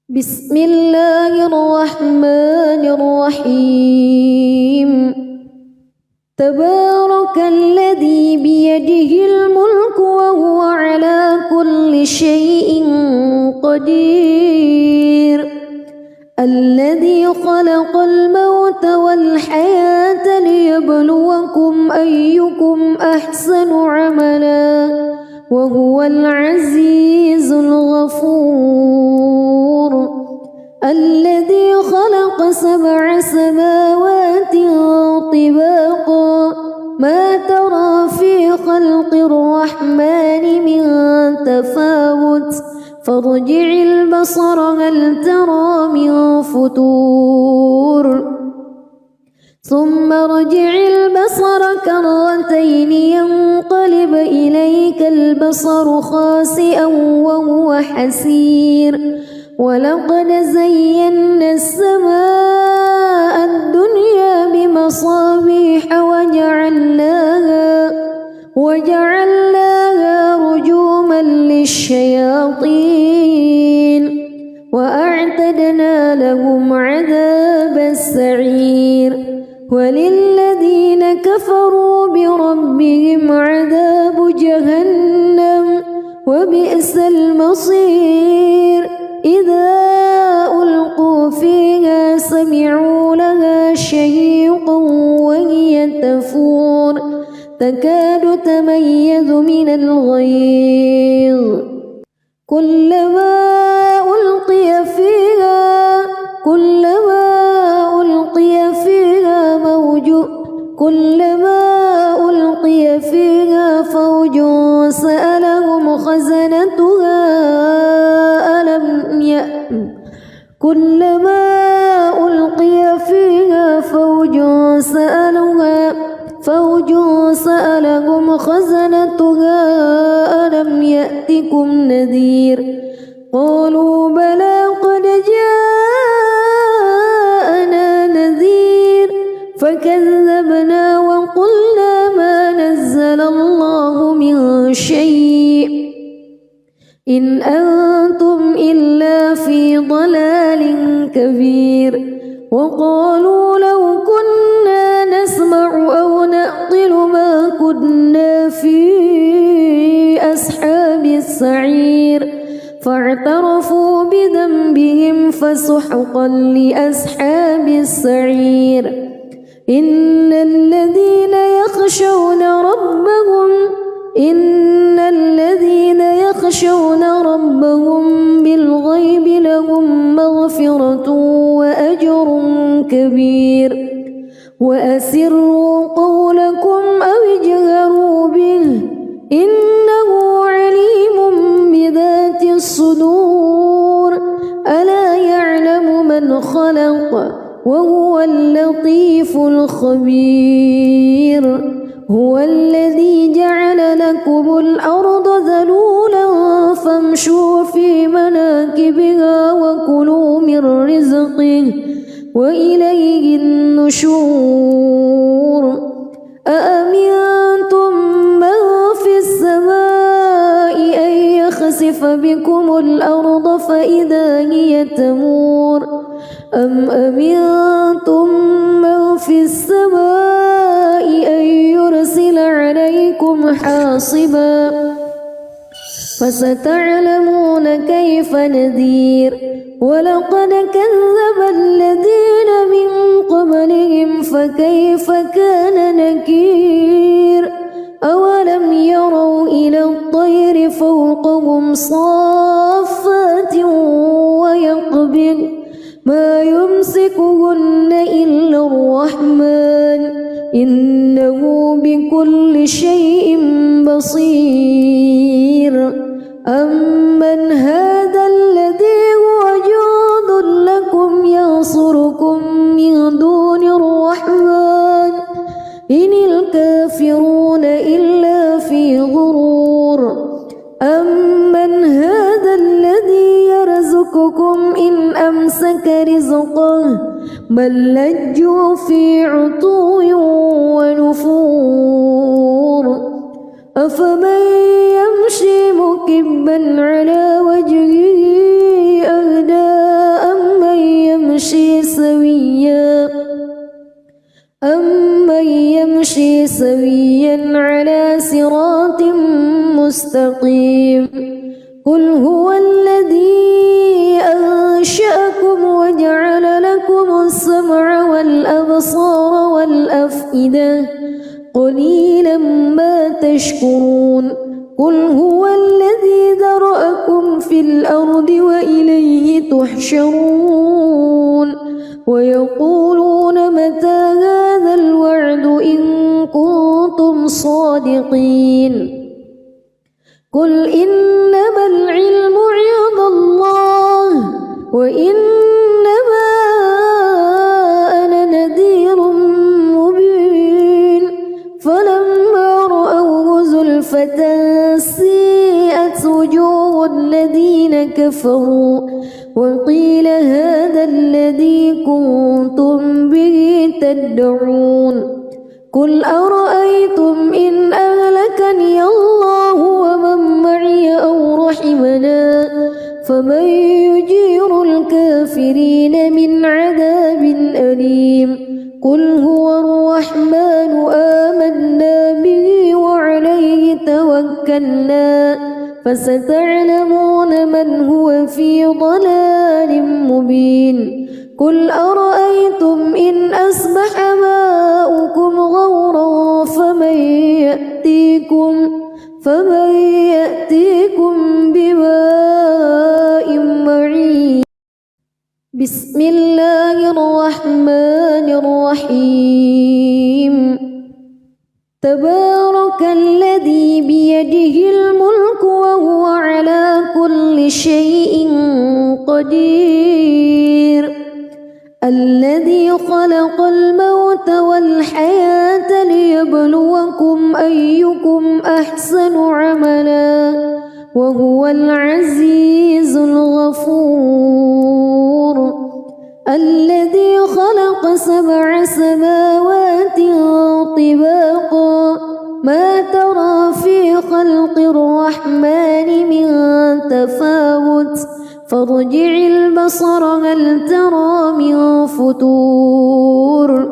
بسم الله الرحمن الرحيم تبارك الذي بيده الملك وهو على كل شيء قدير الذي خلق الموت والحياة ليبلوكم أيكم أحسن عملا وهو العزيز الغفور الذي خلق 7 سماوات طباقا ما ترى في خلق الرحمن من تفاوت فارجع البصر هل ترى من فتور ثم ارجع البصر كرتين ينقلب إليك البصر خاسئا وهو حسير ولقد زينا السماء الدنيا بمصابيح وجعلناها رجوما للشياطين وأعتدنا لهم عذاب السعير وللذين كفروا بربهم عذاب جهنم وبئس المصير إذا ألقوا فيها سمعوا لها شهيقا وهي تفور تكاد تميز من الغيظ كلما ألقي فيها فوج سألهم خزنتها ألم يأتكم نذير قالوا بلى قد جاءنا نذير فكذبنا وقلنا ما نزل الله من شيء إن أنتم إلا في ضلال كبير وقالوا لو كنا نسمع أو نعقل ما كنا في أصحاب السعير فاعترفوا بذنبهم فسحقا لأصحاب السعير إن الذين يخشون ربهم بالغيب لهم مغفرة وأجر كبير وأسروا قولكم أو اجهروا به إنه عليم بذات الصدور ألا يعلم من خلق وهو اللطيف الخبير هو الذي جعل لكم الأرض ذلولا فامشوا في مناكبها وكلوا من رزقه وإليه النشور أأمنتم من في السماء أن يخسف بكم الأرض فإذا هي تمور أم أمنتم من في السماء أن يرسل عليكم حاصبا فستعلمون كيف نذير ولقد كذب الذين من قبلهم فكيف كان نكير أولم يروا إلى الطير فوقهم صافات ويقبض ما يمسكهن إلا الرحمن إنه بكل شيء بصير أمن هذا الذي هو جند لكم ينصركم من دون الرحمن إن الكافرون إلا في غرور أمن هذا الذي يرزقكم إن أمسك رزقه بل لجوا في عتو ونفور أفمن يمشي مكبا على وجهه أهدى سويا على صراط مستقيم قل هو الذي أنشأكم وجعل لكم السمع والأبصار والأفئدة قليلا ما تشكرون قل هو الذي ذرأكم في الأرض وإليه تحشرون ويقولون متى هذا الوعد إن كنتم صادقين قل إنما العلم عند الله وإنما أنا نذير مبين فلما رأوه زلفة سيئت وجوه الذين كفروا وقيل هذا الذي كنتم به تدعون قل أرأيتم إن أهلكني الله ومن معي أو رحمنا فمن يجير الكافرين من عذاب أليم قل هو الرحمن آمنا به وعليه توكلنا فستعلمون من هو في ضلال مبين قل أرأيتم إن أصبح ماؤكم غورا فمن يأتيكم بماء معين بسم الله الرحمن الرحيم تبارك الذي بيده الملك وهو على كل شيء قدير الذي خلق الموت والحياة ليبلوكم أيكم أحسن عملا وهو العزيز الغفور الذي خلق 7 سماوات طباقا ما ترى في خلق الرحمن من تفاوت فارجع البصر هل ترى من فطور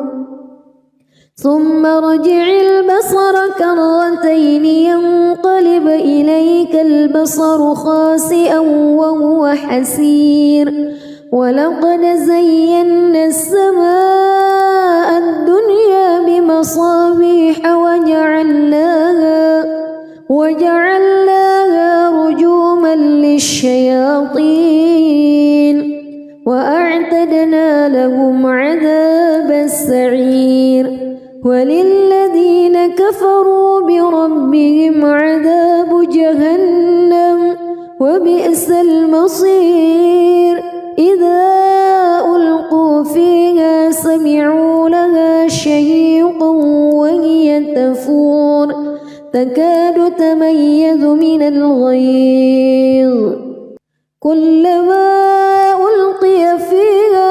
ثم ارجع البصر كرتين ينقلب إليك البصر خاسئا وهو حسير ولقد زينا السماء الدنيا بمصابيح وجعلناها رجوما للشياطين وأعتدنا لهم عذاب السعير وللذين كفروا بربهم عذاب جهنم وبئس المصير إذا ألقوا فيها سمعوا لها شهيقا وهي تفور تكاد تميز من الغيظ كلما ألقي فيها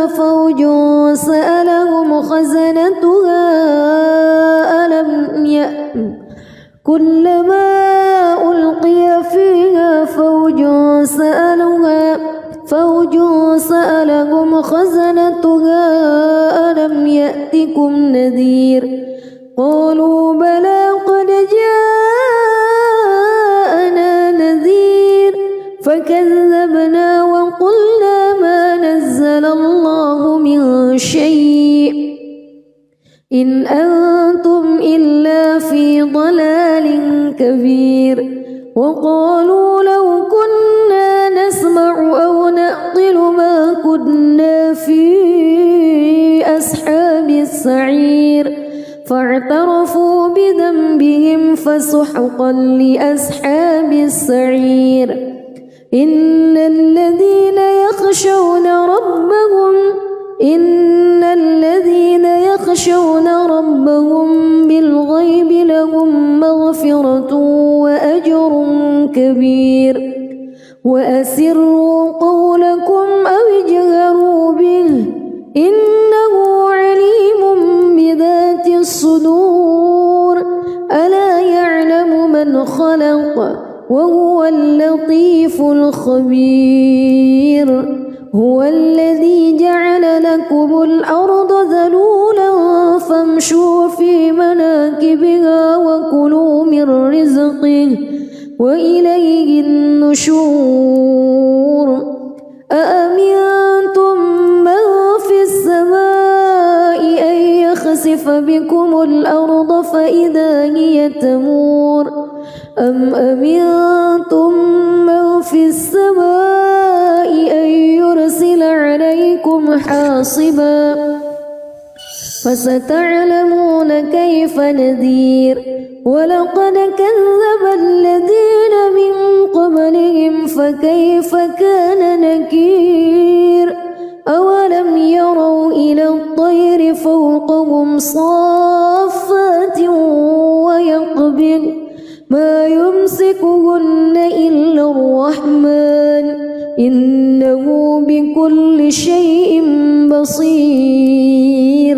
فوج سألهم خزنتها كلما ألقي فيها فوج سألهم خزنتها ألم يأتكم نذير قالوا بلى قد جاءنا نذير فكذبنا وقلنا ما نزل الله من شيء إن أنتم إلا في ضلال كبير وقالوا لو كنا نسمع أو نعقل ما كنا في أصحاب السعير فاعترفوا بذنبهم فسحقا لأصحاب السعير إن الذين يخشون ربهم بالغيب لهم مغفرة وأجر كبير وأسروا قولكم أو اجهروا به إنه عليم بذات الصدور ألا يعلم من خلق وهو اللطيف الخبير. كبير هو الذي جعل لكم الأرض ذلولا فامشوا في مناكبها وكلوا من رزقه وإليه النشور أأمنتم من في السماء أن يخسف بكم الأرض فإذا هي تمور أم أمنتم من في السماء أن يرسل عليكم حاصبا فستعلمون كيف نذير ولقد كذب الذين من قبلهم فكيف كان نكير أولم يروا إلى الطير فوقهم صافات ويقبض ما يمسكهن إلا الرحمن إنه بكل شيء بصير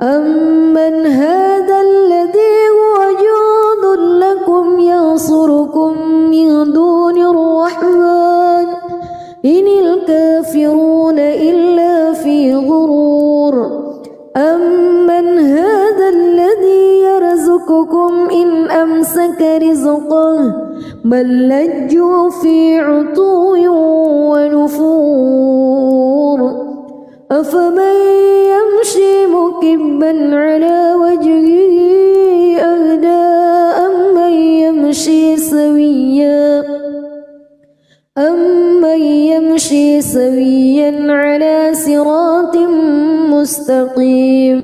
أمن هذا الذي هو جند لكم ينصركم من دون الرحمن إن الكافرون إلا في غرور أمن هذا الذي يرزقكم إن أمسك رزقه بل لجوا في عتو ونفور أفمن يمشي مكبا على وجهه أهدى أمن يمشي سويا على صراط مستقيم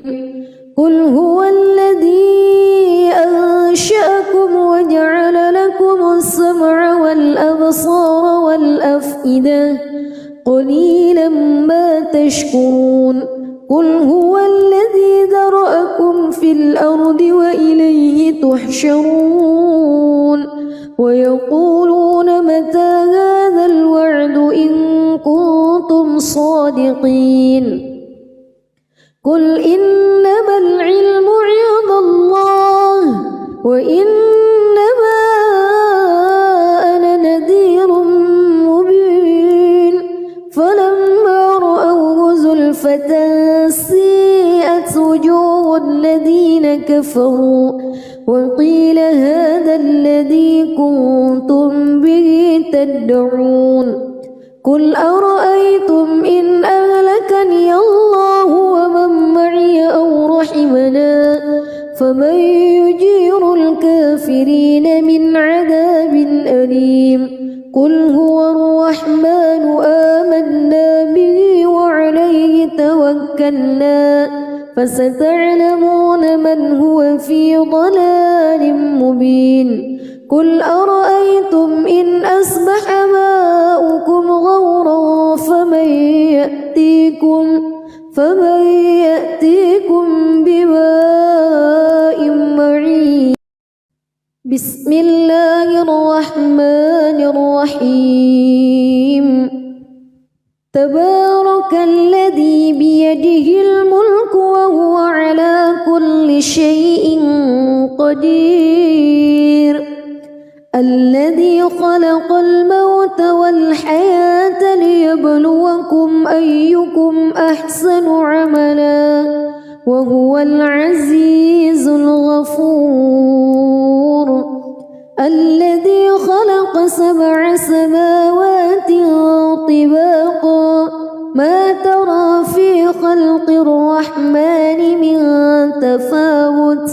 قل هو الذي أنشأكم وجعل لكم السمع والأبصار والأفئدة قليلا ما تشكرون قل هو الذي ذرأكم في الأرض وإليه تحشرون ويقولون متى هذا الوعد إن كنتم صادقين قل إنما العلم عند الله وإنما أنا نذير مبين فلما رأوه زلفة سيئت وجوه الذين كفروا وقيل هذا الذي كنتم به تدعون قل أرأيتم إن أهلكني الله ومن معي أو رحمنا فمن يجير الكافرين من عذاب أليم قل هو الرحمن آمنا به وعليه توكلنا فستعلمون من هو في ضلال مبين قل أرأيتم إن أصبح ماؤكم غورا فمن يأتيكم بماء معين بسم الله الرحمن الرحيم تبارك الذي بيده الملك وهو على كل شيء قدير الذي خلق الموت والحياة ليبلوكم أيكم أحسن عملا وهو العزيز الغفور الذي خلق 7 سماوات طباقا ما ترى في خلق الرحمن من تفاوت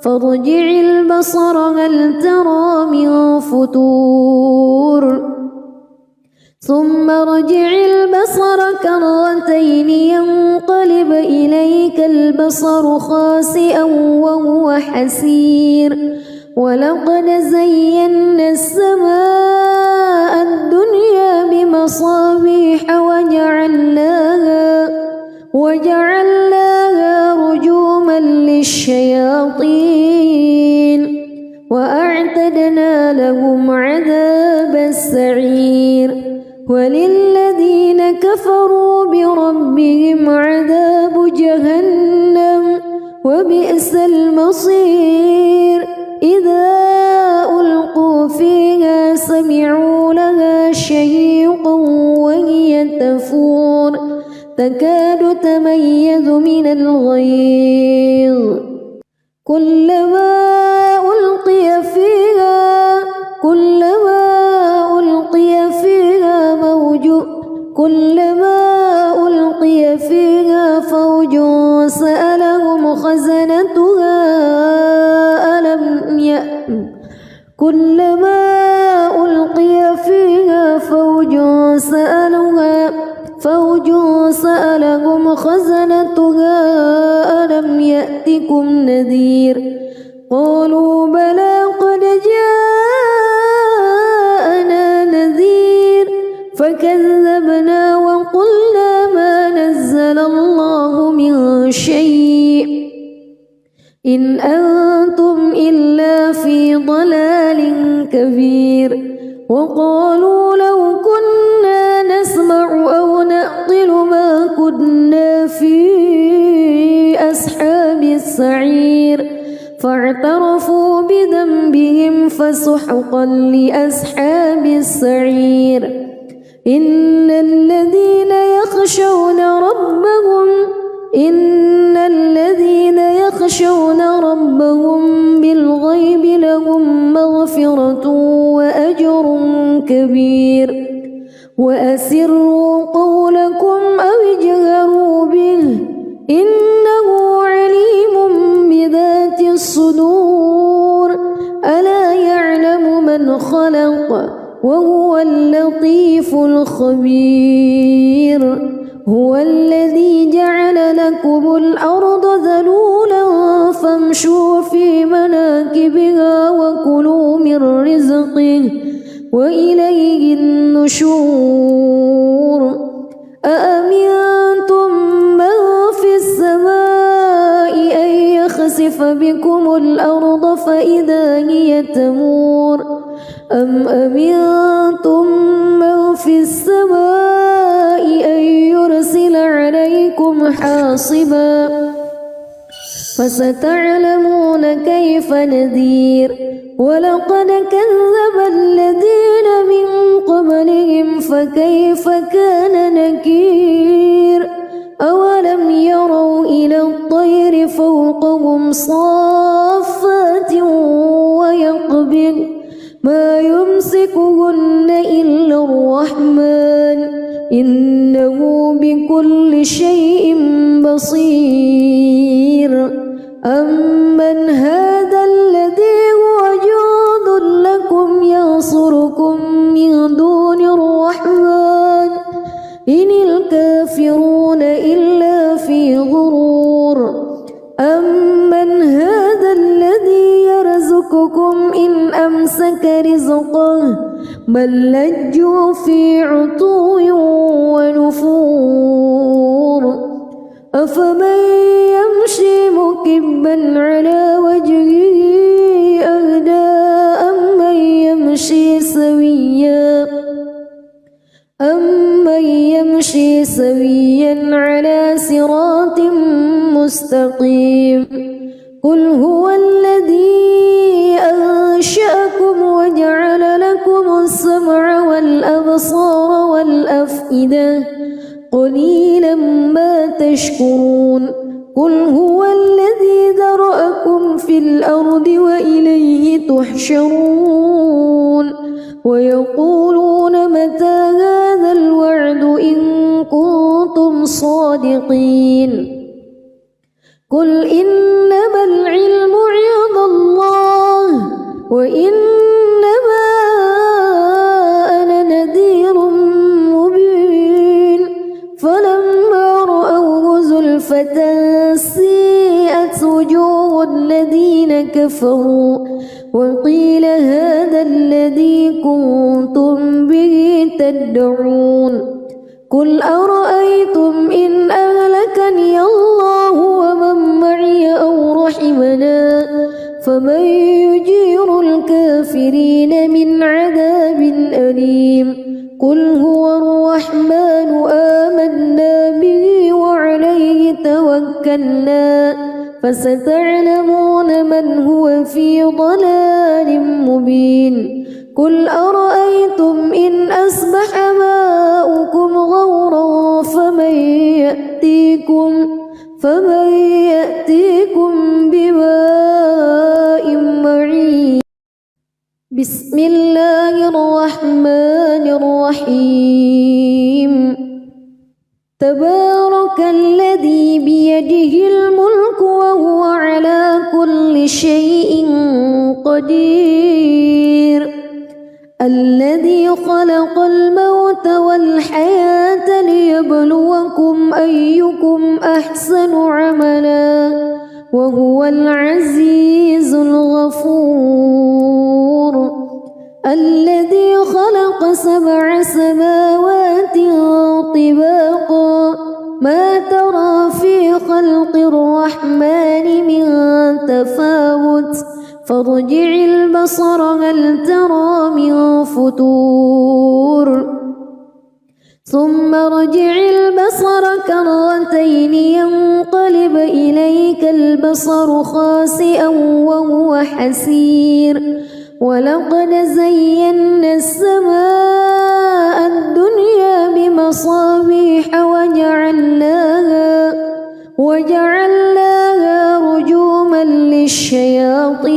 فارجع البصر هل ترى من فتور ثم ارجع البصر كرتين ينقلب إليك البصر خاسئا وهو حسير ولقد زينا السماء الدنيا بمصابيح وجعلناها رجوما للشياطين وأعتدنا لهم عذاب السعير وللذين كفروا بربهم عذاب جهنم وبئس المصير إذا ألقوا فيها سمعوا لها شهيقا وهي من الغيظ كلما ألقي فيها فوج سألهم خزنتها ألم يأتكم نذير قالوا بلى قد جاءنا نذير فكذبنا وقلنا ما نزل الله من شيء إن أنتم إلا في ضلال كبير وقالوا لو كنا نسمع أو نعقل ما كنا في أصحاب السعير فاعترفوا بذنبهم فسحقا لأصحاب السعير إن الذين يخشون ربهم بالغيب لهم مغفرة وأجر كبير وأسروا قولكم أو اجهروا به إنه عليم بذات الصدور ألا يعلم من خلق وهو اللطيف الخبير هو الذي جعل لكم الأرض ذلولا فامشوا في مناكبها وكلوا من رزقه وإليه النشور أأمنتم من في السماء أن يخسف بكم الأرض فإذا هي تمور أم أمنتم من في السماء أن يرسل عليكم حاصبا فستعلمون كيف نذير ولقد كذب الذين من قبلهم فكيف كان نكير أولم يروا إلى الطير فوقهم صافات ويقبض ما يمسكهن إلا الرحمن إنه بكل شيء بصير أمن هذا الذي هو جند لكم ينصركم من دون الرحمن إن الكافرون إلا في غرور أمن هذا الذي يرزقكم إن أمسك رزقه بل لجوا في عتو ونفور أفمن يمشي مكبا على وجهه أهدى أمن يمشي سويا على صراط مستقيم قل هو الذي أنشأكم وجعل لكم السمع والأبصار والأفئدة قليلا ما تشكرون قل هو الذي ذرأكم في الأرض وإليه تحشرون ويقولون متى هذا الوعد إن كنتم صادقين قل إنما العلم عند الله وإنما أنا نذير مبين فلما رأوه زلفة سيئت وجوه الذين كفروا وقيل هذا الذي كنتم به تدعون قل أرأيتم إن أهلكني الله ومن معي أو رحمنا فمن يجير الكافرين من عذاب أليم قل هو الرحمن آمنا به وعليه توكلنا فستعلمون من هو في ضلال مبين قل أرأيتم إن أصبح ماؤكم غورا فمن يأتيكم بماء معين بسم الله الرحمن الرحيم تبارك الذي بيده الملك وهو على كل شيء قدير الذي خلق الموت والحياة ليبلوكم أيكم أحسن عملا وهو العزيز الغفور الذي خلق 7 سماوات طباقا ما ترى في خلق الرحمن من تفاوت فارجع البصر هل ترى من فتور ثم ارجع البصر كرتين ينقلب إليك البصر خاسئا وهو حسير ولقد زينا السماء الدنيا بمصابيح وجعلناها رجوما للشياطين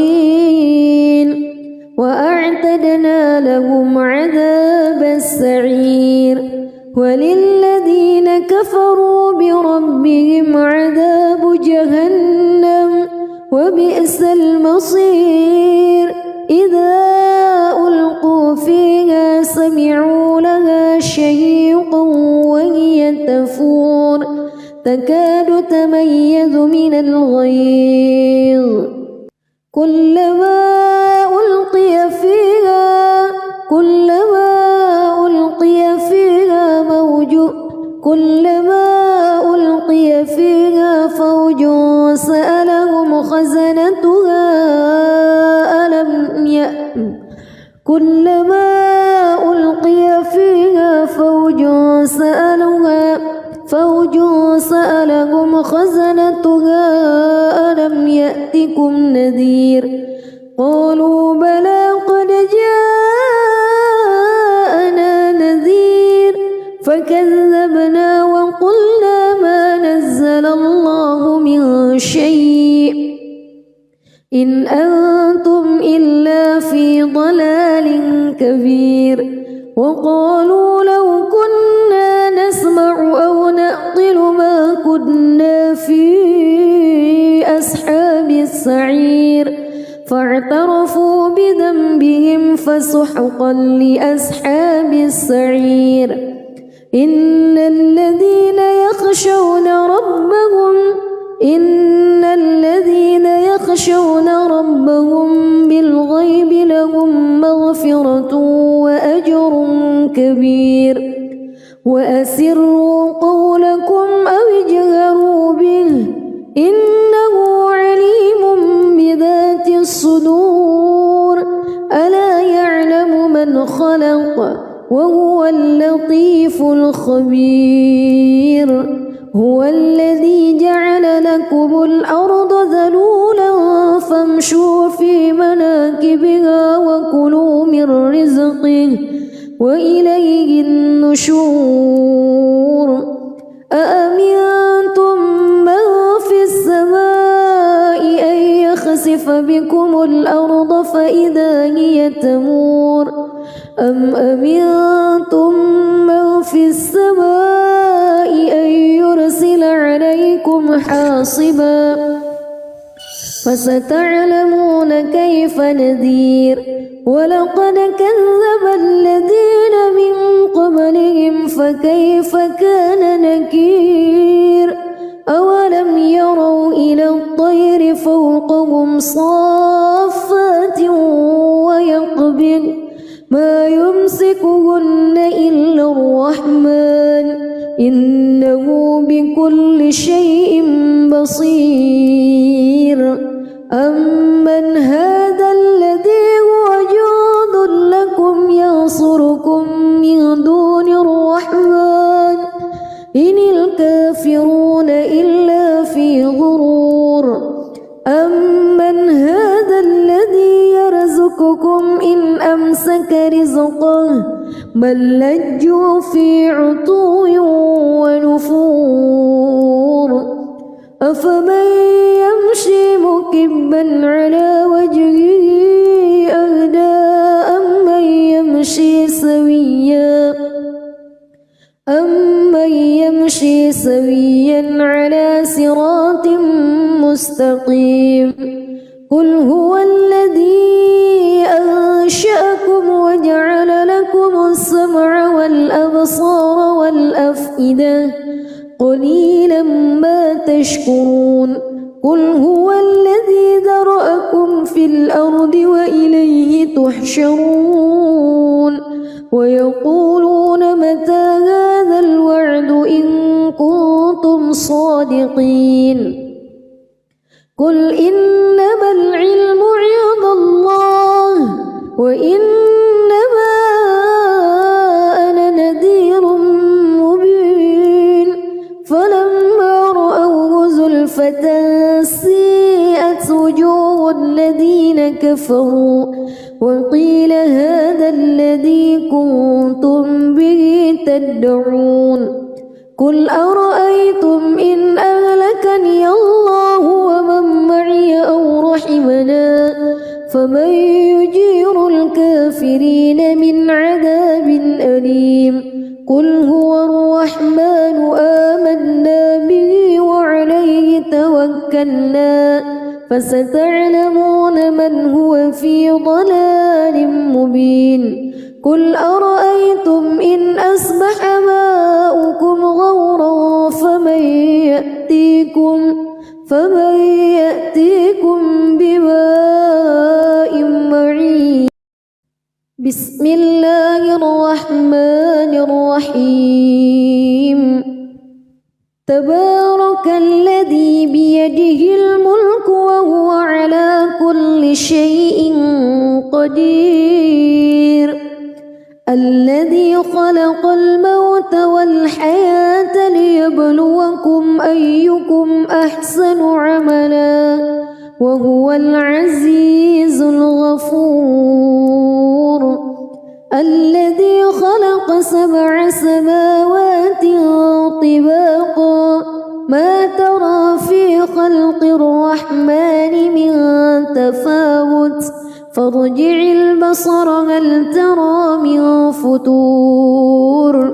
وأعتدنا لهم عذاب السعير وللذين كفروا بربهم عذاب جهنم وبئس المصير إذا ألقوا فيها سمعوا لها شهيقا وهي تفور تكاد تميز من الغيظ كلما ألقي فيها فوج سألهم خزنتها كلما ألقي فيها فوج سألهم خزنتها ألم يأتكم نذير قالوا بلى قد جاءنا نذير فكذبنا وقلنا ما نزل الله من شيء إن أنتم إلا في ضلال كبير وقالوا لو كنا نسمع أو نعقل ما كنا في أصحاب السعير فاعترفوا بذنبهم فسحقا لأصحاب السعير إن الذين يخشون ربهم بالغيب لهم مغفرة وأجر كبير وأسروا قولكم أو اجهروا به إنه عليم بذات الصدور ألا يعلم من خلق وهو اللطيف الخبير هو الذي جعل لكم الأرض ذلولا فامشوا في مناكبها وكلوا من رزقه وإليه النشور أأمنتم من في السماء أن يخسف بكم الأرض فإذا هي تمور أم أمنتم من في السماء أن يرسل عليكم حاصبا فستعلمون كيف نذير ولقد كذب الذين من قبلهم فكيف كان نكير أولم يروا إلى الطير فوقهم صافات ويقبض ما يمسكهن إلا الرحمن إنه بكل شيء بصير أمن هذا الذي هو جند لكم ينصركم من دون الرحمن إن الكافرون إلا في غرور أمن هذا الذي يرزقكم إن أمسك رزقه بل لجوا في عتو ونفور أفمن يمشي مكبا على وجهه أهدى أمن يمشي سويا على صراط مستقيم قل هو الذي أنشأكم وجعل لكم السمع والأبصار والأفئدة قليلا ما تشكرون قل هو الذي ذرأكم في الأرض وإليه تحشرون ويقولون متى هذا الوعد إن كنتم صادقين قل إنما العلم عند الله وإنما أنا نذير مبين فلما رأوه زلفة سيئت وجوه الذين كفروا وقيل هذا الذي كنتم به تدعون قل أرأيتم إن أهلكني الله ومن معي أو رحمنا فمن يجير الكافرين من عذاب أليم قل هو الرحمن آمنا به وعليه توكلنا فستعلمون من هو في ضلال مبين قل أرأيتم إن أصبح ماؤكم غورا فمن يأتيكم بماء معين بسم الله الرحمن الرحيم تبارك الذي بيده الملك وهو على كل شيء قدير الذي خلق الموت والحياة ليبلوكم أيكم أحسن عملا وهو العزيز الغفور الذي خلق 7 سماوات طباقا ما ترى في خلق الرحمن من تفاوت فارجع البصر هل ترى من فتور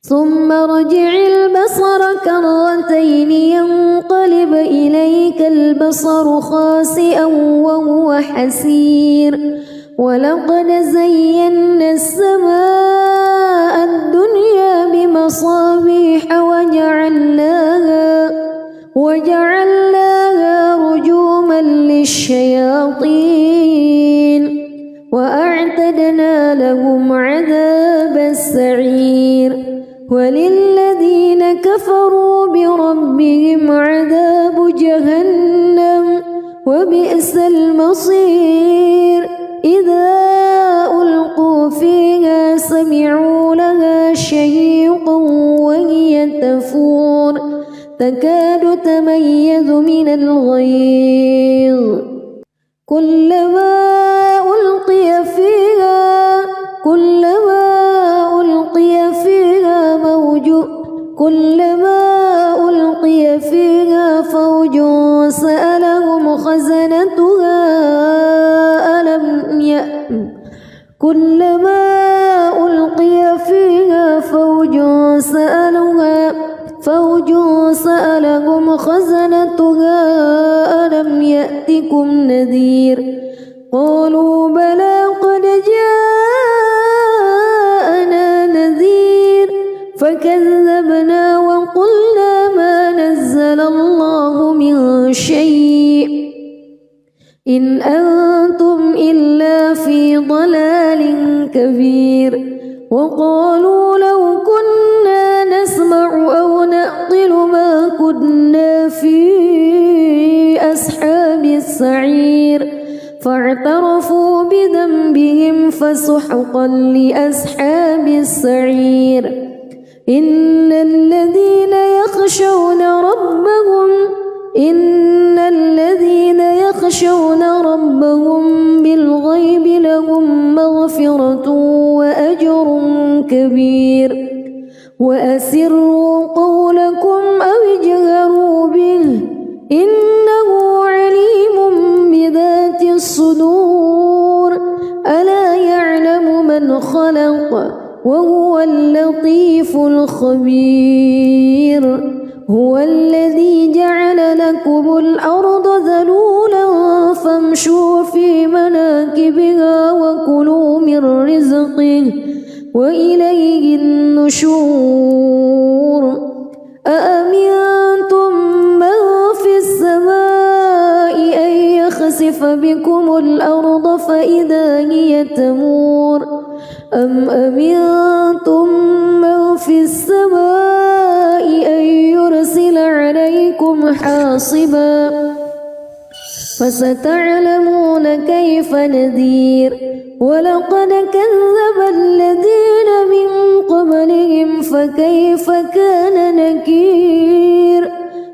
ثم ارجع البصر كرتين ينقلب إليك البصر خاسئا وهو حسير ولقد زينا السماء الدنيا بمصابيح وجعلناها رجوما للشياطين وأعتدنا لهم عذاب السعير وللذين كفروا بربهم عذاب جهنم وبئس المصير إذا ألقوا فيها سمعوا لها شهيقا وهي تفور تكاد تميز من الغيظ كلما ألقي فيها فوج سألهم خزنتها ألم يأتكم نذير قالوا بلى قد جاءنا نذير فكذبنا وقلنا ما نزل الله من شيء إن أنتم إلا في ضلال كبير وقالوا لو كنا نسمع أو نعقل ما كنا في أصحاب السعير فاعترفوا بذنبهم فسحقا لأصحاب السعير إن الذين يخشون ربهم بالغيب لهم مغفرة وأجر كبير وأسروا قولكم أو اجهروا وهو اللطيف الخبير هو الذي جعل لكم الأرض ذلولا فامشوا في مناكبها وكلوا من رزقه وإليه النشور أأمنتم من في السماء أن يخسف بكم الأرض فإذا هي تمور أم أمنتم من في السماء أن يرسل عليكم حاصبا فستعلمون كيف نذير ولقد كذب الذين من قبلهم فكيف كان نكير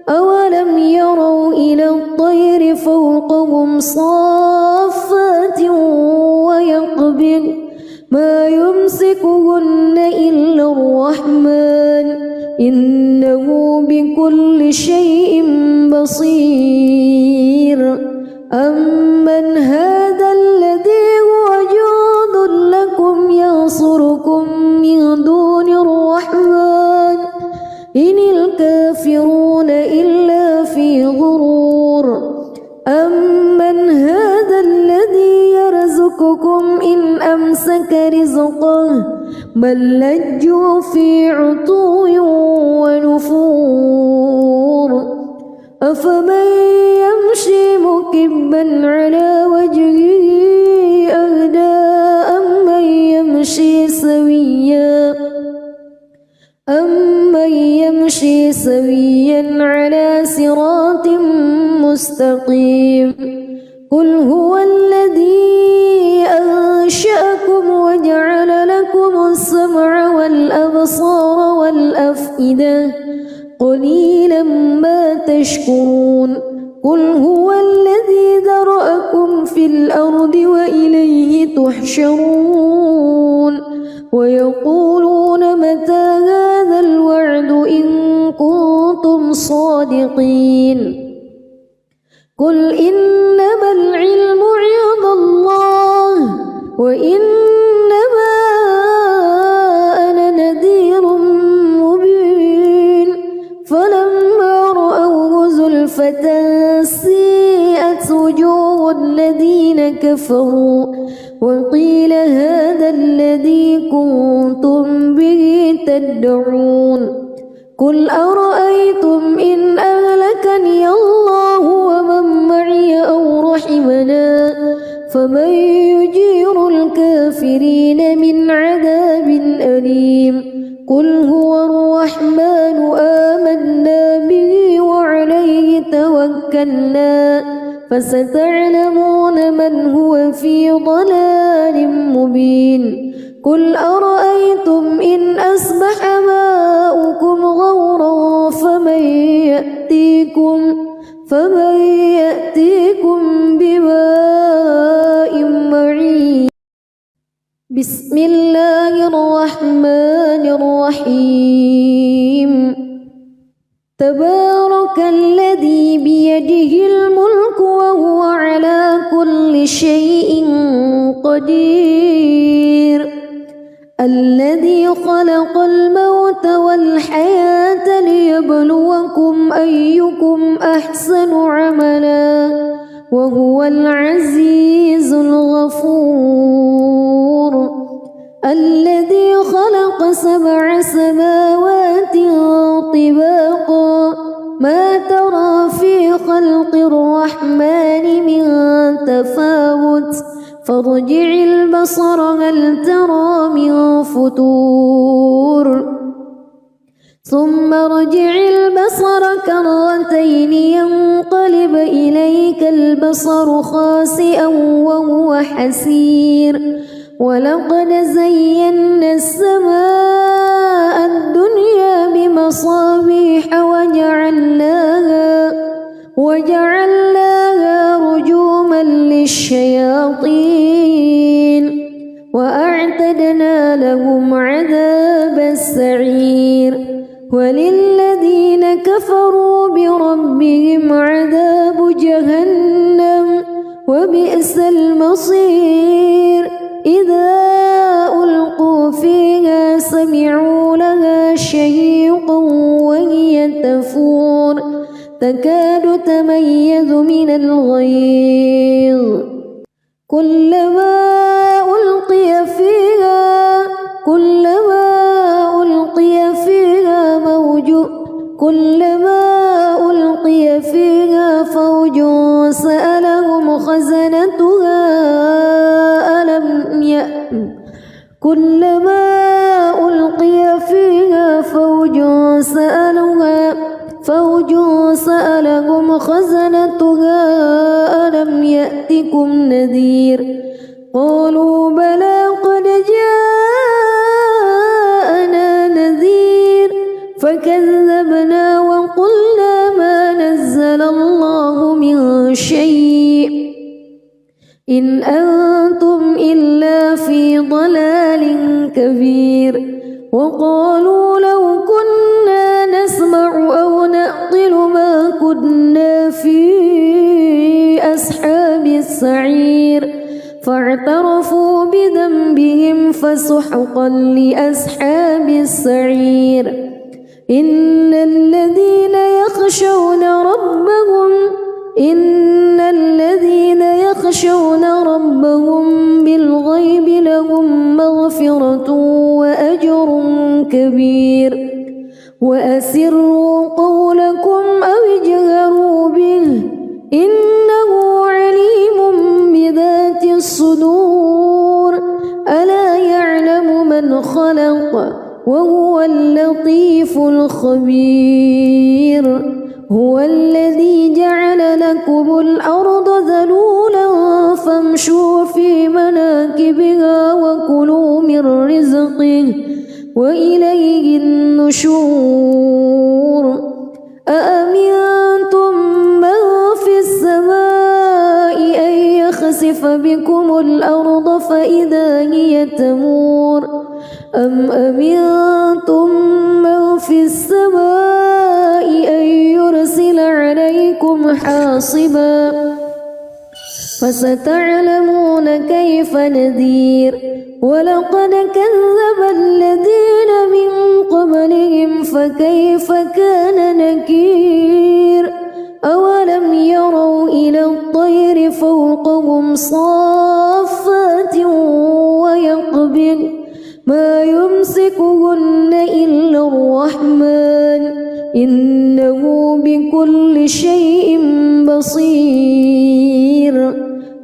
أولم يروا إلى الطير فوقهم صافات ويقبض ما يمسكهن إلا الرحمن إنه بكل شيء بصير أمن هذا الذي هو جند لكم ينصركم من دون الرحمن إن الكافرون إلا في غرور أمن هذا الذي يرزقكم إن أمسك رزقه بل لجوا في عتو ونفور أفمن يمشي مكبا على وجهه أهدى أمن يمشي سويا على صراط مستقيم قل هو الذي أنشأكم وجعل لكم السمع والأبصار والأفئدة قليلا ما تشكرون قل هو الذي ذرأكم في الأرض وإليه تحشرون ويقولون متى هذا الوعد إن كنتم صادقين قل إنما العلم عند الله وإنما أنا نذير مبين فلما رأوه زلفة سيئت وجوه الذين كفروا وقيل هذا الذي كنتم به تدعون قل أرأيتم إن أهلكني الله ومن معي أو رحمنا فمن يجير الكافرين من عذاب أليم قل هو الرحمن آمنا به وعليه توكلنا فستعلمون من هو في ضلال مبين قل أرأيتم إن أصبح ماؤكم غورا فمن يأتيكم بماء معين بسم الله الرحمن الرحيم تبارك الذي بيده الملك وهو على كل شيء قدير الذي خلق الموت والحياة ليبلوكم أيكم أحسن عملا وهو العزيز الغفور الذي خلق 7 سماوات طباقا ما ترى في خلق الرحمن من تفاوت فارجع البصر هل ترى من فطور ثم ارجع البصر كرتين ينقلب إليك البصر خاسئا وهو حسير ولقد زينا السماء الدنيا بمصابيح وجعلناها رجوما للشياطين وأعتدنا لهم عذاب السعير وللذين كفروا بربهم عذاب جهنم وبئس المصير إذا ألقوا فيها تكاد تميز من الغيظ كلما ألقي فيها فوج سألهم خزنتها ألم يأتكم نذير قالوا بلى قد جاءنا نذير فكذبنا وقلنا ما نزل الله من شيء إن أنتم إلا في ضلال كبير وقالوا لو كنا نسمع أو نعقل ما كنا في أصحاب السعير فاعترفوا بذنبهم فسحقا لأصحاب السعير إن الذين يخشون ربهم بالغيب لهم مغفرة وأجر كبير وأسروا قولكم أو اجهروا به إنه عليم بذات الصدور ألا يعلم من خلق وهو اللطيف الخبير هو الذي جعل لكم الأرض ذلولا فامشوا في مناكبها وكلوا من رزقه وإليه النشور أأمنتم من في السماء أن يخسف بكم الأرض فإذا هي تمور أم أمنتم من في السماء أن يرسل عليكم حاصبا فستعلمون كيف نذير ولقد كذب الذين من قبلهم فكيف كان نكير أولم يروا إلى الطير فوقهم صافات ويقبض ما يمسكهن إلا الرحمن إنه بكل شيء بصير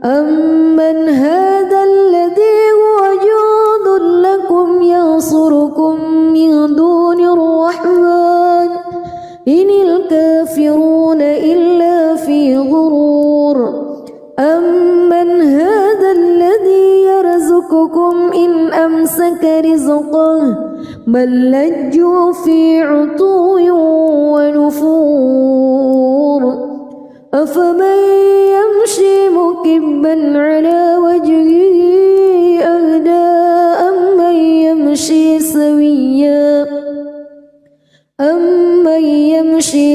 أمن هذا الذي هو جند لكم ينصركم من دون الرحمن إن الكافرون إلا في غرور أمن هذا الذي يرزقكم إن أمسك رزقه بل لجوا في عتو ونفور أفمن يمشي مكبا على وجهه أهدى أمن يمشي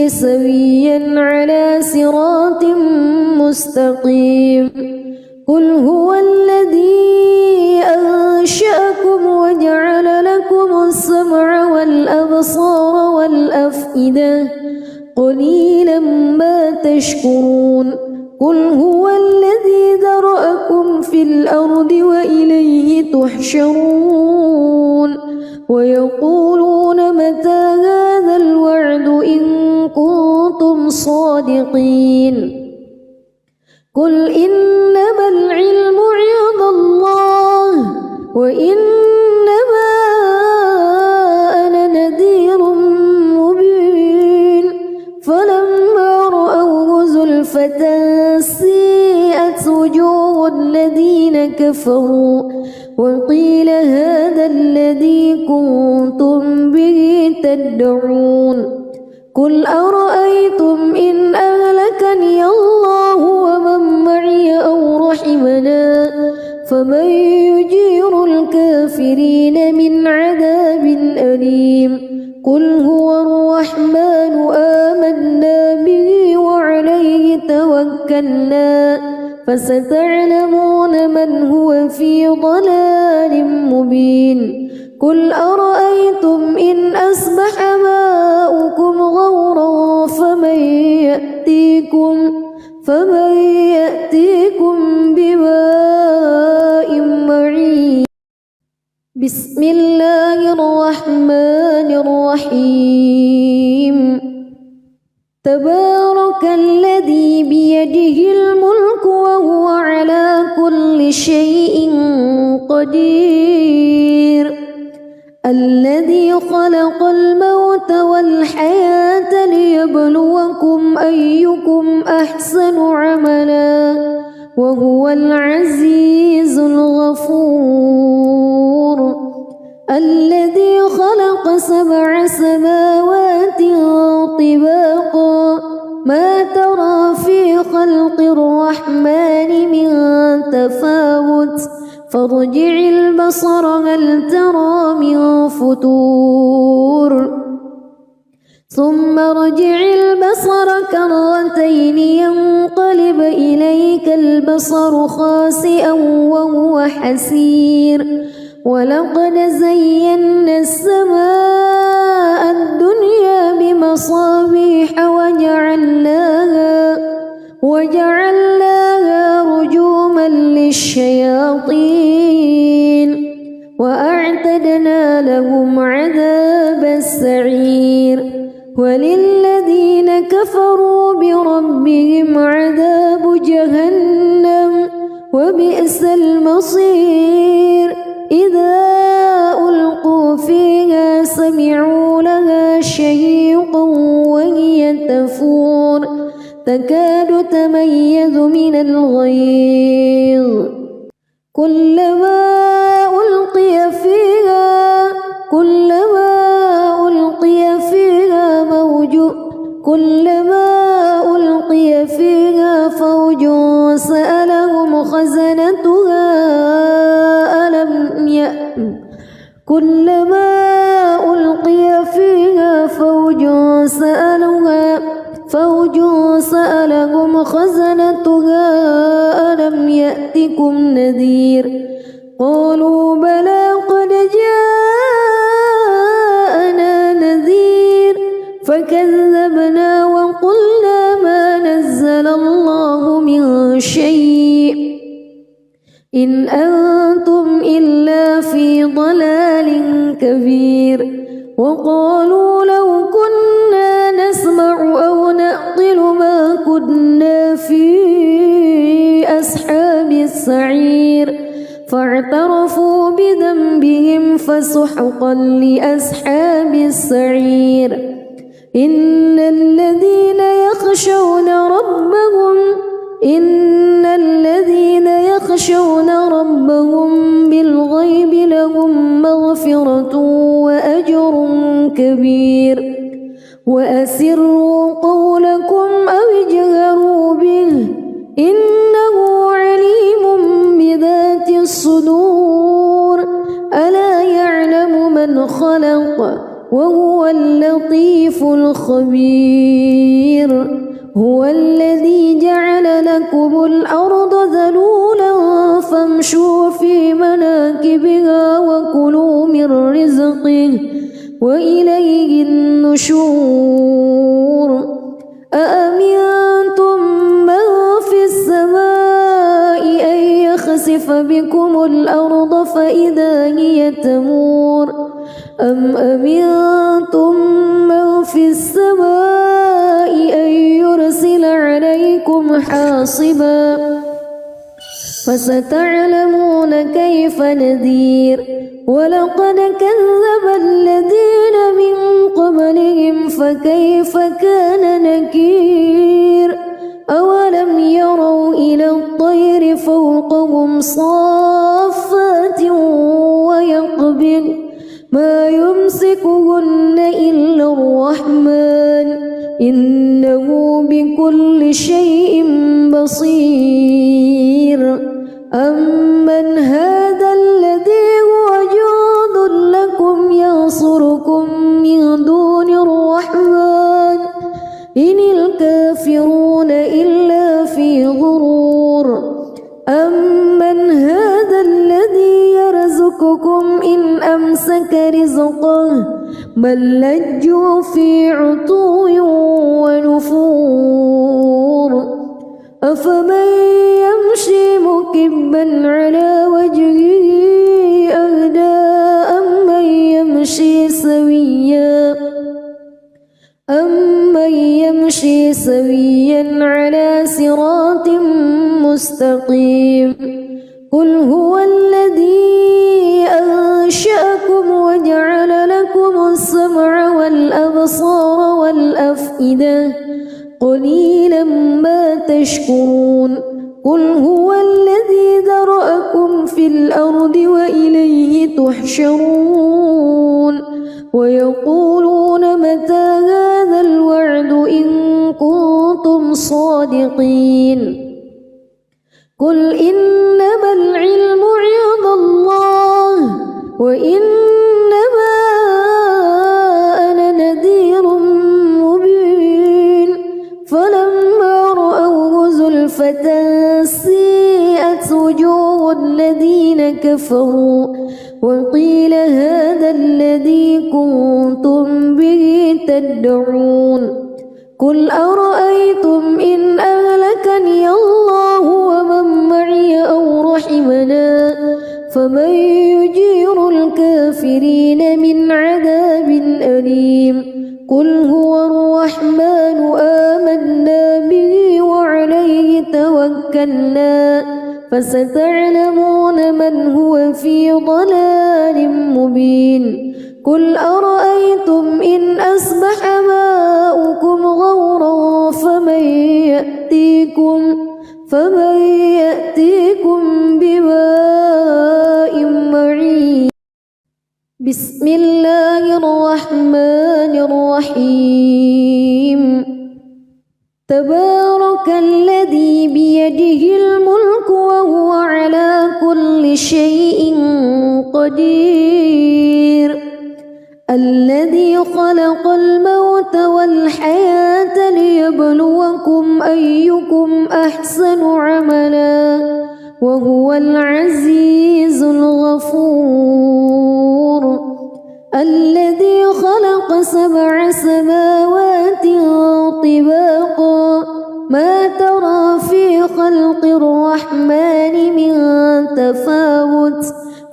سويا على صراط مستقيم قل هو الذي أنشأكم وجعل لكم السمع والأبصار والأفئدة قليلا ما تشكرون قل هو الذي ذرأكم في الأرض وإليه تحشرون ويقولون متى هذا الوعد إن كنتم صادقين قل إنما العلم عند الله وإنما أنا نذير مبين فلما رأوه زلفة سيئت وجوه الذين كفروا وقيل هذا الذي كنتم به تدعون قل أرأيتم إن أهلكني الله ومن معي أو رحمنا فمن يجير الكافرين من عذاب أليم قل هو الرحمن آمنا به وعليه توكلنا فستعلمون من هو في ضلال مبين قل أرأيتم إن أصبح ماؤكم غورا فمن يأتيكم بماء معين. بسم الله الرحمن الرحيم. تبارك الذي بيده الملك وهو على كل شيء قدير. الذي خلق الموت والحياة ليبلوكم أيكم أحسن عملا وهو العزيز الغفور. الذي خلق 7 سماوات طباقا ما ترى في خلق الرحمن من تفاوت فارجع البصر هل ترى من فتور ثم ارجع البصر كرتين ينقلب إليك البصر خاسئا وهو حسير. ولقد زينا السماء الدنيا بمصابيح وجعلناها رجوما للشياطين وأعتدنا لهم عذاب السعير. وللذين كفروا بربهم عذاب جهنم وبئس المصير. إذا ألقوا فيها سمعوا لها شهيقا وهي تفور تكاد تميز من الغيظ. كلما ألقي فيها فوج سألهم خزنتها ألم يأتكم نذير. قالوا بلى قد جاءنا نذير فكذبنا وقلنا ما نزل الله من شيء إن أنتم إلا في ضلال كبير. وقالوا لو كنا نسمع أو نعقل ما كنا في أصحاب السعير فاعترفوا بذنبهم فسحقا لأصحاب السعير. إن الذين يخشون ربهم بالغيب لهم مغفرة وأجر كبير. وأسروا قولكم أو اجهروا به إنه عليم بذات الصدور. ألا يعلم من خلق وهو اللطيف الخبير. هو الذي جعل لكم الأرض ذلولا فامشوا في مناكبها وكلوا من رزقه وإليه النشور. أأمنتم من في السماء أن يخسف بكم الأرض فإذا هي تمور أم أمنتم من في السماء أن يرسل عليكم حاصبا فستعلمون كيف نذير. ولقد كذب الذين من قبلهم فكيف كان نكير. أولم يروا إلى الطير فوقهم صافات ويقبض ما يمسكهن إلا الرحمن إنه بكل شيء بصير. أمن هذا الذي هو جند لكم ينصركم من دون الرحمن إن الكافرون إلا في غرور. أمن هذا الذي يرزقكم إن أمسك رزقه بل لجوا في عتو ونفور أفمن يمشي مكبا على وجهه أهدى أمن يمشي سويا على صراط مستقيم قل هو الذي أنشأكم وجعل لكم السمع والأبصار والأفئدة قليلا ما تشكرون قل هو الذي ذرأكم في الأرض وإليه تحشرون ويقولون متى هذا الوعد إن كنتم صادقين قل إنما العلم عند الله وإنما أنا نذير مبين فلما رأوه زلفة سيئت وجوه الذين كفروا وقيل هذا الذي كنتم به تدعون قل أرأيتم إن أهلكني الله ومن معي أو رحمنا فمن يجير الكافرين من عذاب أليم قل هو الرحمن آمنا به وعليه توكلنا فستعلمون من هو في ضلال مبين قل أرأيتم إن أصبح ماؤكم غورا فمن يأتيكم بماء معين بسم الله الرحمن الرحيم تبارك الذي بيده الملك وهو على كل شيء قدير الذي خلق الموت والحياة ليبلوكم أيكم أحسن عملا وهو العزيز الغفور الذي خلق 7 سماوات طباقا ما ترى في خلق الرحمن من تفاوت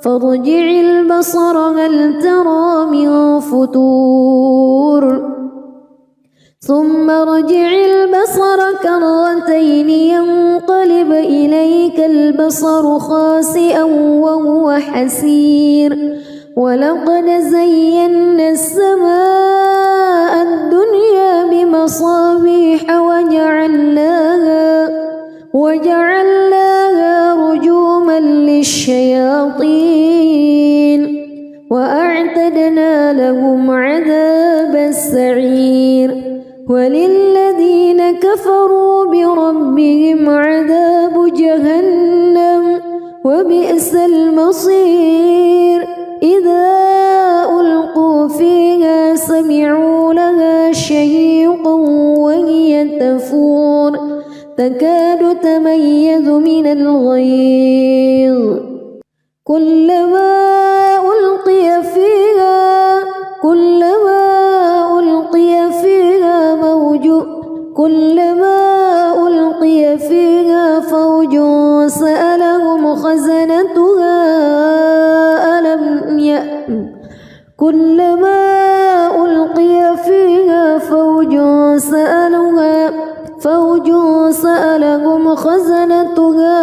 فارجع البصر هل ترى من فتور ثم ارجع البصر كرتين ينقلب إليك البصر خاسئا وهو حسير ولقد زينا السماء الدنيا بمصابيح وجعلناها رجوما للشياطين وأعتدنا لهم عذاب السعير وللذين كفروا بربهم عذاب جهنم وبئس المصير إذا ألقوا فيها سمعوا لها شهيقا وهي تفور تكاد تميز من الغيظ كلما ألقي فيها فوج سألهم خزنتها كلما ألقي فيها فوج سألهم خزنتها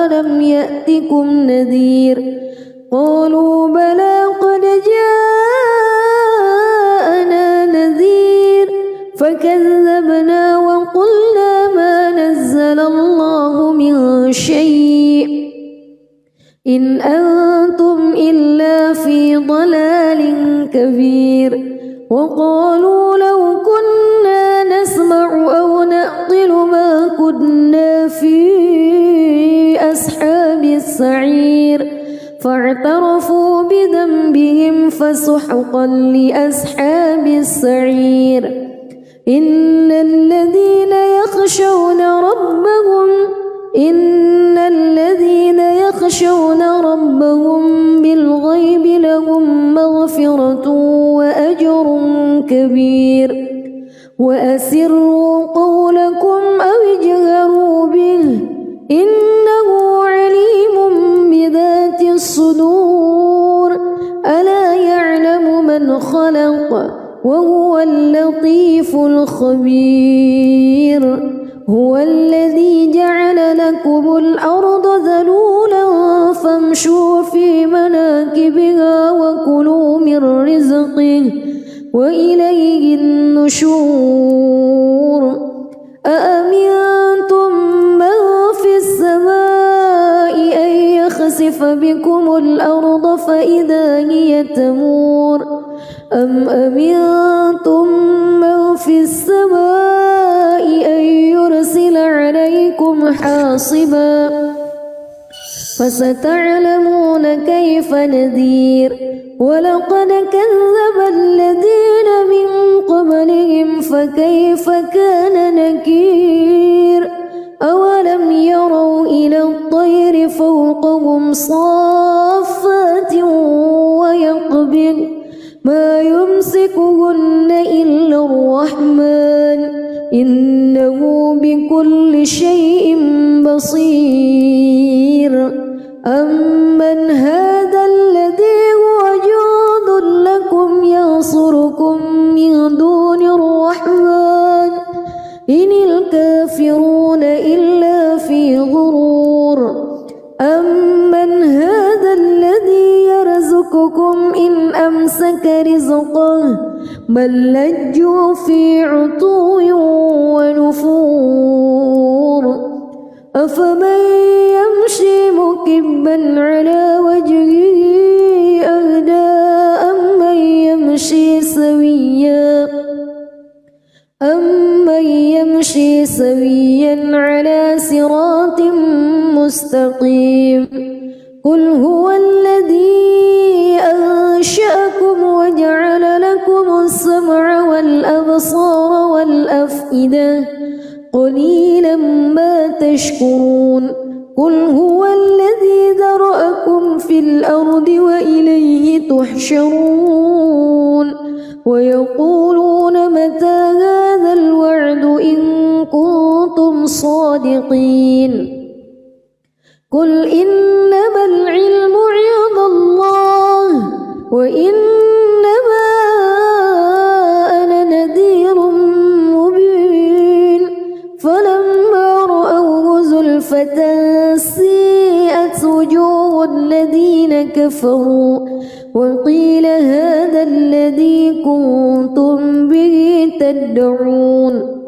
ألم يأتكم نذير قالوا بلى قد جاءنا نذير فكذبنا وقلنا ما نزل الله من شيء إن أنتم إلا في ضلال كبير وقالوا لو كنا نسمع أو نعقل ما كنا في أصحاب السعير فاعترفوا بذنبهم فسحقا لأصحاب السعير إن الذين يخشون ربهم بالغيب لهم مغفرة وأجر وأسروا قولكم أو اجهروا به إنه عليم بذات الصدور ألا يعلم من خلق وهو اللطيف الخبير هو الذي جعل لكم الأرض ذلولا فامشوا في مناكبها وكلوا من رزقه وإليه النشور أأمنتم من في السماء أن يخسف بكم الأرض فإذا هي تمور أم أمنتم من في السماء أن يرسل عليكم حاصبا فستعلمون كيف نذير ولقد كذب الذين من قبلهم فكيف كان نكير أولم يروا إلى الطير فوقهم صافات ويقبض ما يمسكهن إلا الرحمن إنه بكل شيء بصير أمن هذا الذي هو جند لكم ينصركم من دون الرحمن إن الكافرون إلا في غرور أمن هذا الذي يرزقكم إن أمسك رزقه بل لجوا في عتو ونفور أفمن يمشي مكبا على وجهه أهدى أمن يمشي سويا على صراط مستقيم قل هو الذي أنشأكم وجعل لكم السمع والأبصار والأفئدة قليلا ما تشكرون قل هو الذي ذرأكم في الأرض وإليه تحشرون ويقولون متى هذا الوعد إن كنتم صادقين قل إنما العلم عند الله وإنما أنا نذير مبين فلما رأوه زلفة سيئت وجوه الذين كفروا وقيل هذا الذي كنتم به تدعون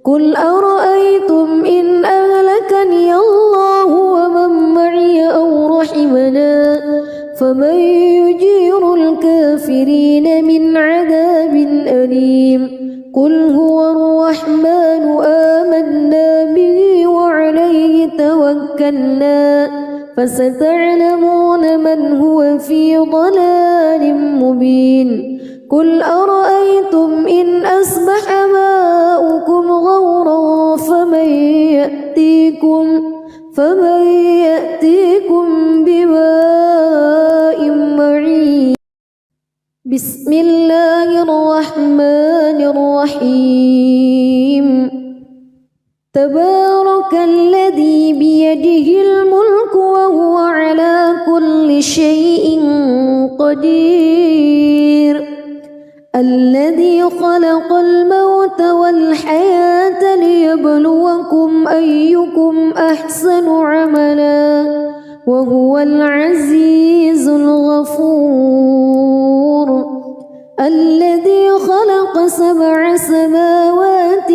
قل أرأيتم إن أهلكني الله ومن معي أو رحمنا فمن يجير الكافرين من عذاب أليم قل هو الرحمن آمنا به وعليه توكلنا فستعلمون من هو في ضلال مبين قل أرأيتم إن أصبح ماؤكم غورا فمن يأتيكم بماء معين بسم الله الرحمن الرحيم تبارك الذي بيده الملك وهو على كل شيء قدير الذي خلق الموت والحياة ليبلوكم أيكم أحسن عملا وهو العزيز الغفور الذي خلق 7 سماوات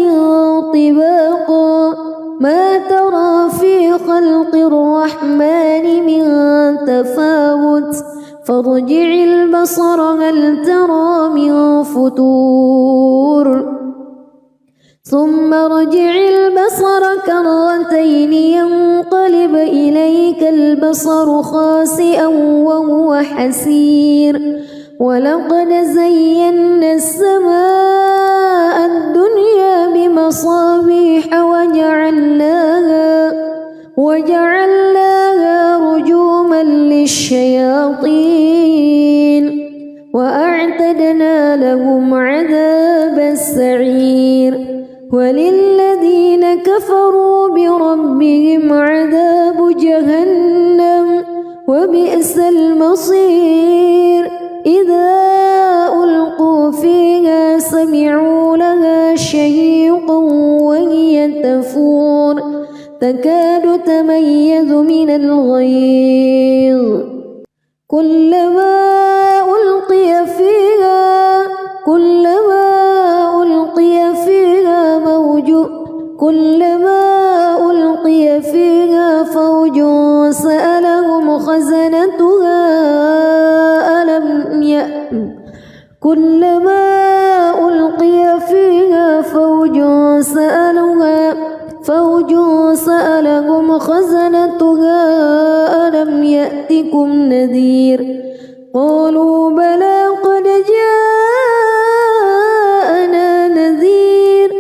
طباقا ما ترى في خلق الرحمن من تفاوت فارجع البصر هل ترى من فتور ثم ارجع البصر كرتين ينقلب إليك البصر خاسئا وهو حسير ولقد زينا السماء الدنيا بمصابيح وجعلناها رجوما للشياطين وأعتدنا لهم عذاب السعير وبئس المصير إذا ألقوا فيها سمعوا لها شهيقا وهي تفور تكاد تميز من الغيظ كلما ألقي فيها فوج سألهم خزنتها ألم يأتكم نذير قالوا بلى قد جاءنا نذير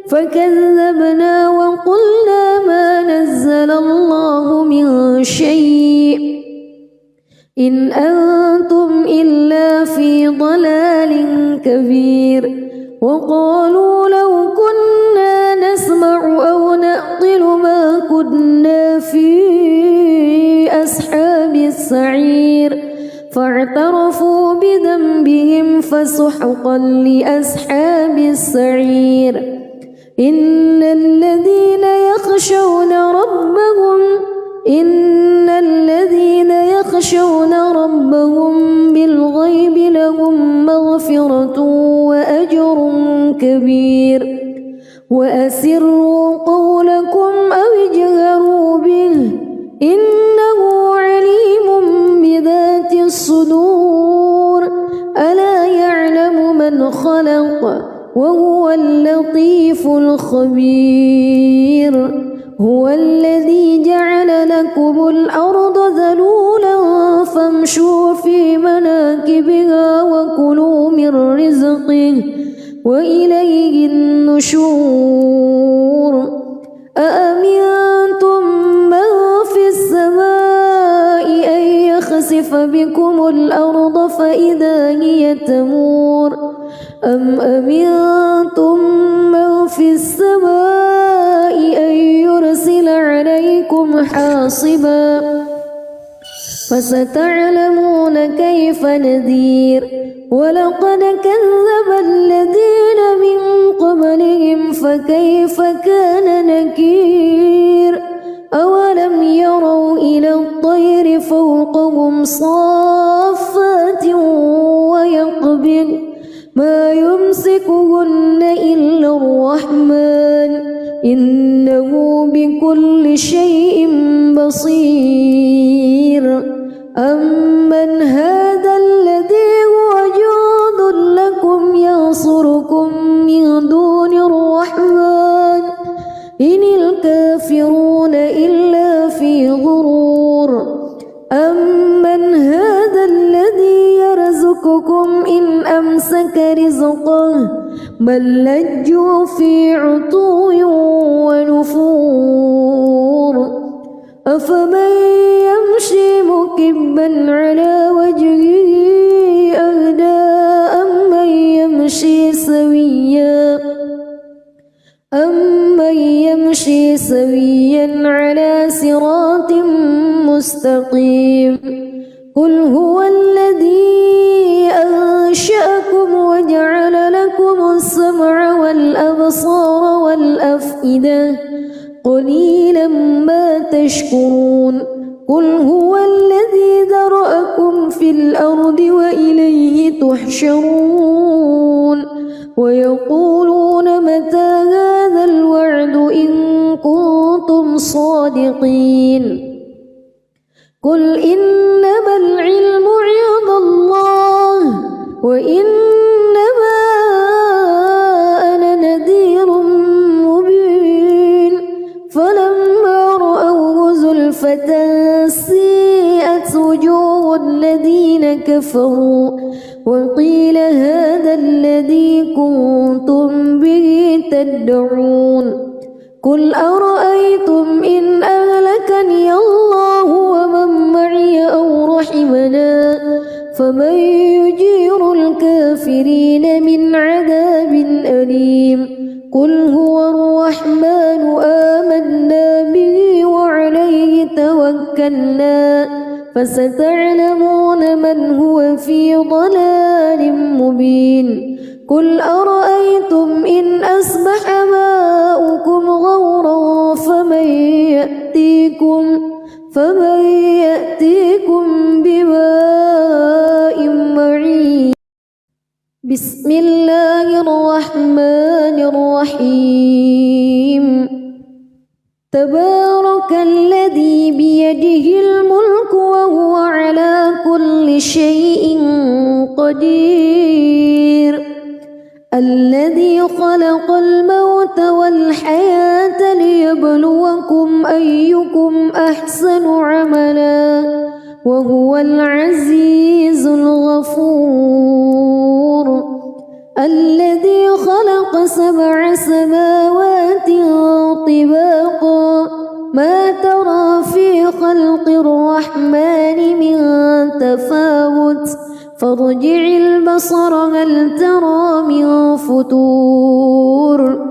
فكذبنا وقلنا ما نزل الله من شيء إن أنتم إلا في ضلال كبير وقالوا لو كنا نسمع أو نعقل ما كنا في أصحاب السعير فاعترفوا بذنبهم فسحقا لأصحاب السعير إن الذين يخشون ربهم بالغيب لهم مغفرة وأجر كبير وأسروا قولكم أو اجهروا به إنه عليم بذات الصدور ألا يعلم من خلق وهو اللطيف الخبير هو الذي جعل لكم الأرض ذلولا فامشوا في مناكبها وكلوا من رزقه وإليه النشور أأمنتم من في السماء أن يخسف بكم الأرض فإذا هي تمور أم أمنتم من في السماء أن يرسل عليكم حاصبا فستعلمون كيف نذير ولقد كذب الذين من قبلهم فكيف كان نكير أولم يروا إلى الطير فوقهم صافات ويقبض ما يمسكهن إلا الرحمن إنه بكل شيء بصير أمن هذا الذي هو جند لكم ينصركم من دون الرحمن إن الكافرون إلا في غرور أمن هذا الذي يرزقكم إن أمسك رزقه بل لجوا في عتو ونفور أفمن يمشي مكبا على وجهه أهدى أمن يمشي سويا على صراط مستقيم قل هو الذي أنشأكم وجعل لكم السمع والأبصار والأفئدة قليلا ما تشكرون قل هو الذي ذرأكم في الأرض وإليه تحشرون ويقولون متى هذا الوعد إن كنتم صادقين قل إنما العلم عند الله وإنما أنا نذير مبين فلما رأوه زلفة سيئت وجوه الذين كفروا وقيل هذا الذي كنتم به تدعون قل أرأيتم إن أهلكني الله ومن معي أو رحمنا فمن يجير الكافرين من عذاب أليم قل هو الرحمن آمنا به وعليه توكلنا فستعلمون من هو في ضلال مبين قل أرأيتم إن أصبح ماؤكم غورا فمن يأتيكم بماء معين بسم الله الرحمن الرحيم تبارك الذي بيده الملك وهو على كل شيء قدير الذي خلق الموت والحياة ليبلوكم أيكم أحسن عملا وهو العزيز الغفور الذي خلق 7 سماوات طباقا ما ترى في خلق الرحمن من تفاوت فارجع البصر هل ترى من فتور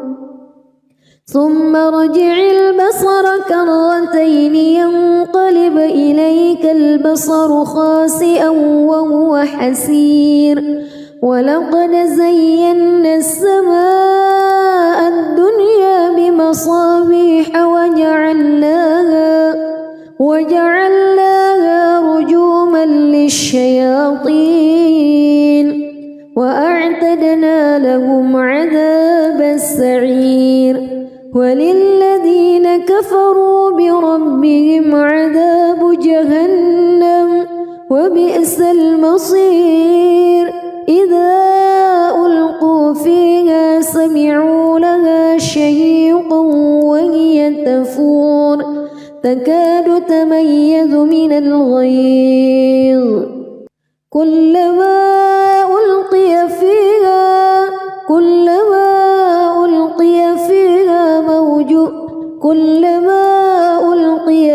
ثم ارجع البصر كرتين ينقلب إليك البصر خاسئا وهو حسير ولقد زينا السماء الدنيا بمصابيح وجعلناها رجوما للشياطين وأعتدنا لهم عذاب السعير وللذين كفروا بربهم عذاب جهنم وبئس المصير إذا ألقوا فيها سمعوا لها شهيقا وهي تفور تكاد تميز من الغيظ كلما ألقي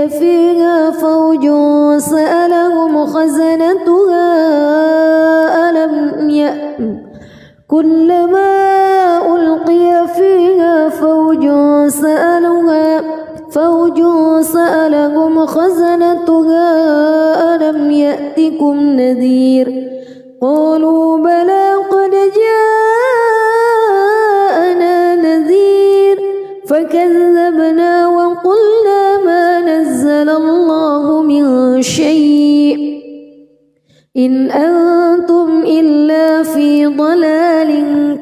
فيها فوج سألهم خزنتها كلما ألقي فيها فوج سألهم خزنتها ألم يأتكم نذير قالوا بلى قد جاءنا نذير فكذبنا وقلنا ما نزل الله من شيء إن أنتم إلا في ضلال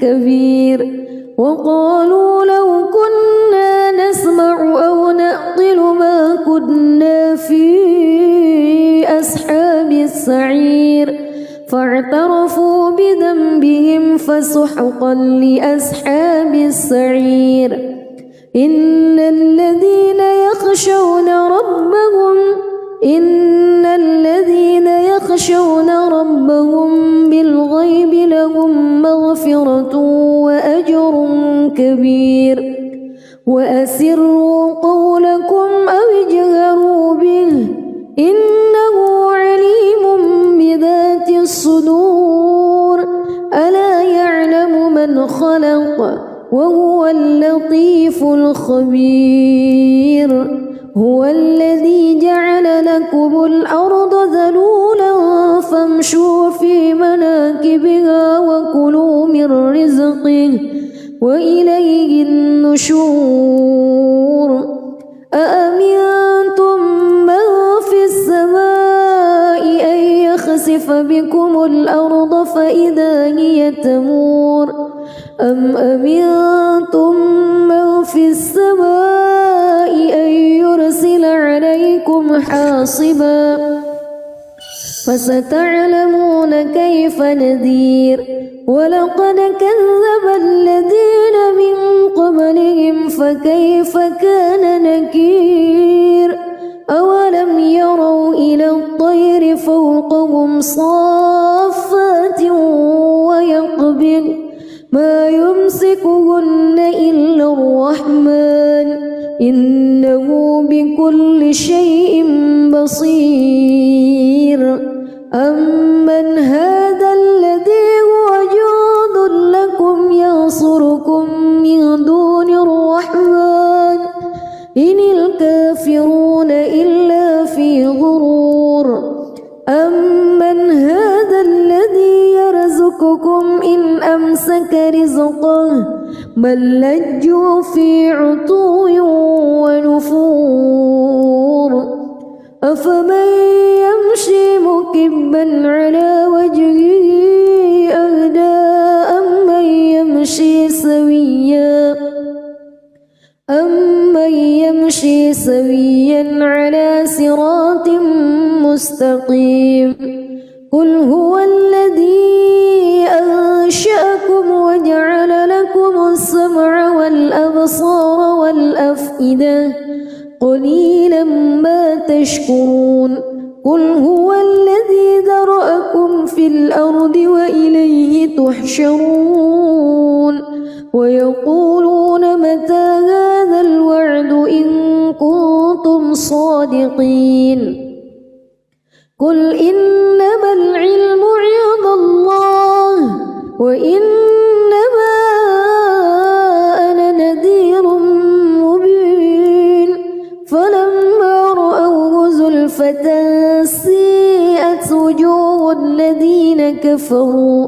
كبير وقالوا لو كنا نسمع أو نعقل ما كنا في أصحاب السعير فاعترفوا بذنبهم فسحقا لأصحاب السعير إن الذين يخشون ربهم بالغيب لهم مغفرة وأجر كبير وأسروا قولكم أو اجهروا به إنه عليم بذات الصدور ألا يعلم من خلق وهو اللطيف الخبير هو الذي جعل لكم الأرض ذلولا فامشوا في مناكبها وكلوا من رزقه وإليه النشور أأمنتم من في السماء أن يخسف بكم الأرض فإذا هي تمور أم أمنتم من في السماء أن يرسل عليكم حاصبا فستعلمون كيف نذير ولقد كذب الذين من قبلهم فكيف كان نكير أولم يروا إلى الطير فوقهم صافات ويقبض ما يمسكهن إلا الرحمن إنه بكل شيء بصير أمن هذا الذي هو جند لكم ينصركم من دون الرحمن إن الكافرون إلا في غرور أمسك رزقه بل لجوا في عتو ونفور أفمن يمشي مكبا على وجهه أهدى أمن يمشي سويا على صراط مستقيم قل هو الذي أنشأكم وجعل لكم السمع والأبصار والأفئدة قليلا ما تشكرون قل هو الذي ذرأكم في الأرض وإليه تحشرون ويقولون متى هذا الوعد إن كنتم صادقين قل إنما العلم عند الله وإنما أنا نذير مبين فلما رأوه زلفة سيئت وجوه الذين كفروا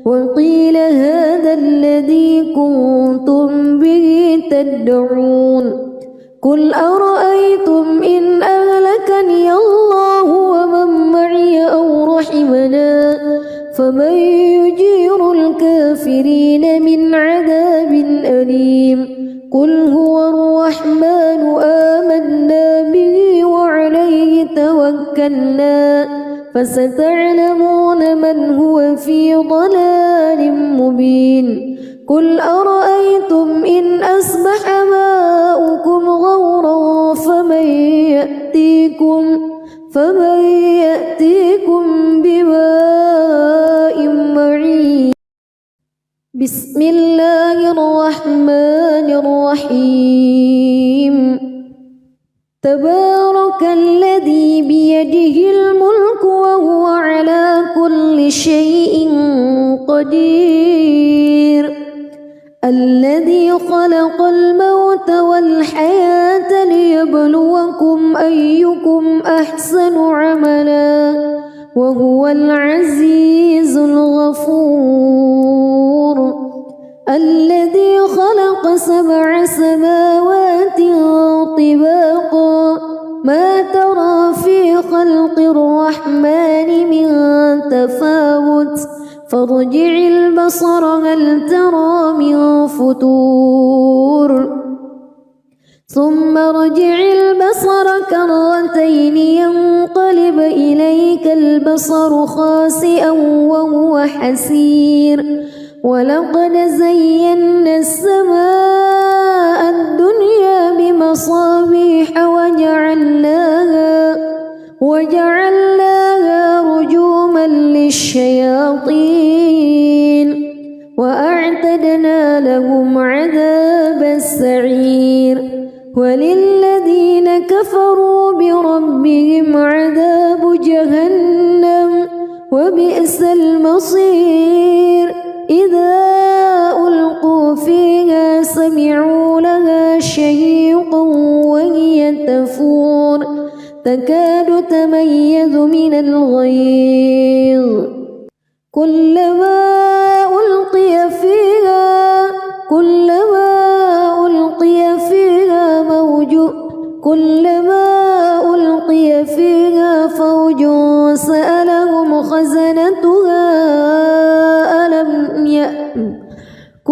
وقيل هذا الذي كنتم به تدعون قل أرأيتم إن أهلكني الله ومن معي أو رحمنا فمن يجير الكافرين من عذاب أليم قل هو الرحمن آمنا به وعليه توكلنا فستعلمون من هو في ضلال مبين قل أرأيتم إن أصبح ماؤكم غورا فمن يأتيكم بماء معين بسم الله الرحمن الرحيم تبارك الذي بيده الملك وهو على كل شيء قدير الذي خلق الموت والحياة ليبلوكم أيكم أحسن عملا وهو العزيز الغفور الذي خلق 7 سماوات طباقا ما ترى في خلق الرحمن من تفاوت فارجع البصر هل ترى من فتور ثم ارجع البصر كرتين ينقلب إليك البصر خاسئا وهو حسير ولقد زينا السماء الدنيا بمصابيح وجعلناها رجوما للشياطين وأعتدنا لهم عذاب السعير وللذين كفروا بربهم عذاب جهنم وبئس المصير إذا ألقوا فيها سمعوا لها شهيقا وهي تفور تكاد تميز من الغيظ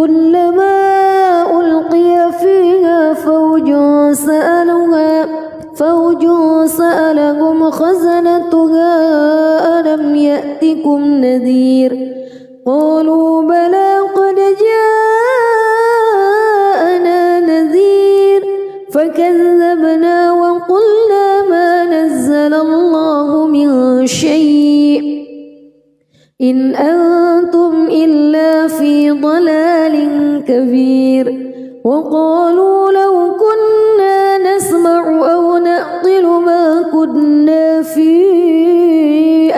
كلما ألقي فيها فوج سألهم خزنتها ألم يأتكم نذير قالوا بلى قد جاءنا نذير فكذبنا وقلنا ما نزل الله من شيء إن أنتم إلا في ضلال كبير وقالوا لو كنا نسمع أو نعقل ما كنا في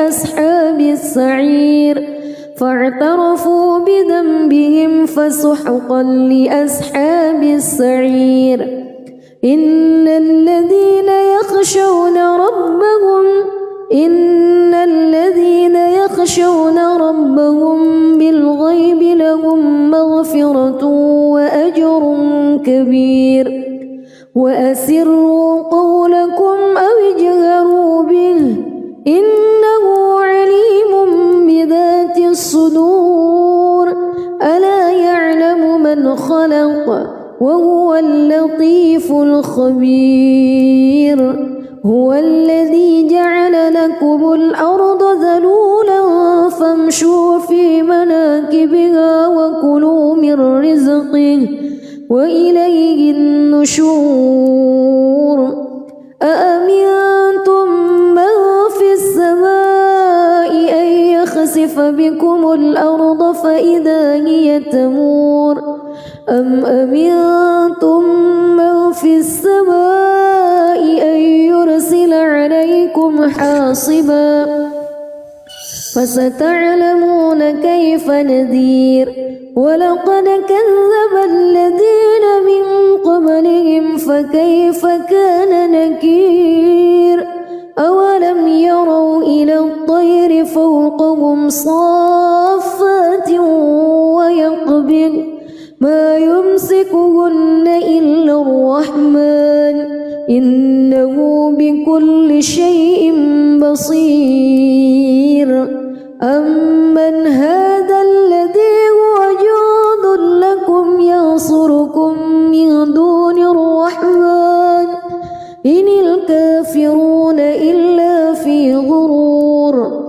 أصحاب السعير فاعترفوا بذنبهم فسحقا لأصحاب السعير إن الذين يخشون ربهم بالغيب لهم كبير وأسروا قولكم أو اجهروا به إنه عليم بذات الصدور ألا يعلم من خلق وهو اللطيف الخبير هو الذي جعل لكم الأرض ذلولا فامشوا في مناكبها وكلوا من رزقه وإليه النشور أأمنتم من في السماء أن يخسف بكم الأرض فإذا هي تمور أم أمنتم من في السماء أن يرسل عليكم حاصبا فستعلمون كيف نذير ولقد كذب الذين من قبلهم فكيف كان نكير أولم يروا إلى الطير فوقهم صافات ويقبض ما يمسكهن إلا الرحمن إنه بكل شيء بصير أمن هذا الذي هو جند لكم ينصركم من دون الرحمن إن الكافرون إلا في غرور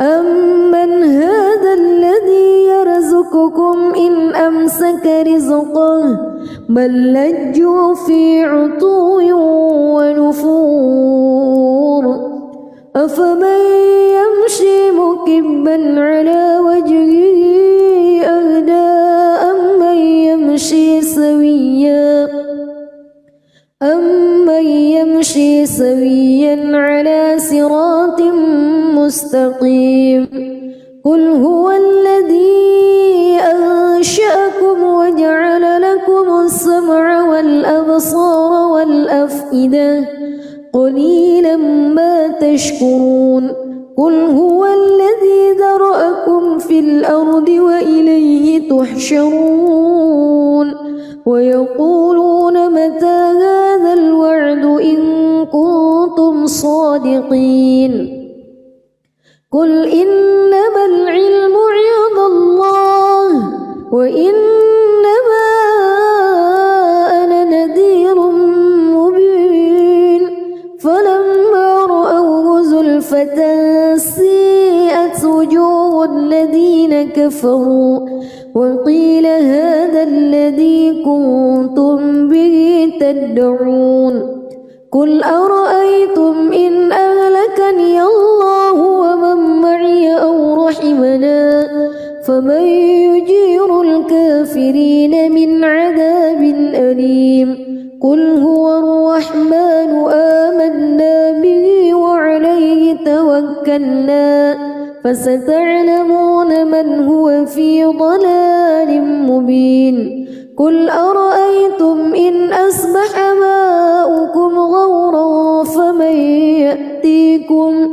أمن هذا الذي يرزقكم إن أمسك رزقه بل لجوا في عتو ونفور أفمن يمشي مكبا على وجهه أهدى أمن يمشي سويا على صراط مستقيم قل هو الذي أنشأكم وجعل لكم السمع والأبصار والأفئدة قليلا ما تشكرون قل هو الذي ذرأكم في الأرض وإليه تحشرون ويقولون متى هذا الوعد إن كنتم صادقين قل إنما العلم عند الله وإنما أنا نذير مبين فلما رأوه زلفة سيئت وجوه الذين كفروا وقيل هذا الذي كنتم به تدعون قل أرأيتم إن أهلكني الله ومن معي أو رحمنا فمن يجير الكافرين من عذاب أليم قل هو الرحمن آمنا به وعليه توكلنا فستعلمون من هو في ضلال مبين قل أرأيتم إن أصبح ماؤكم غورا فمن يأتيكم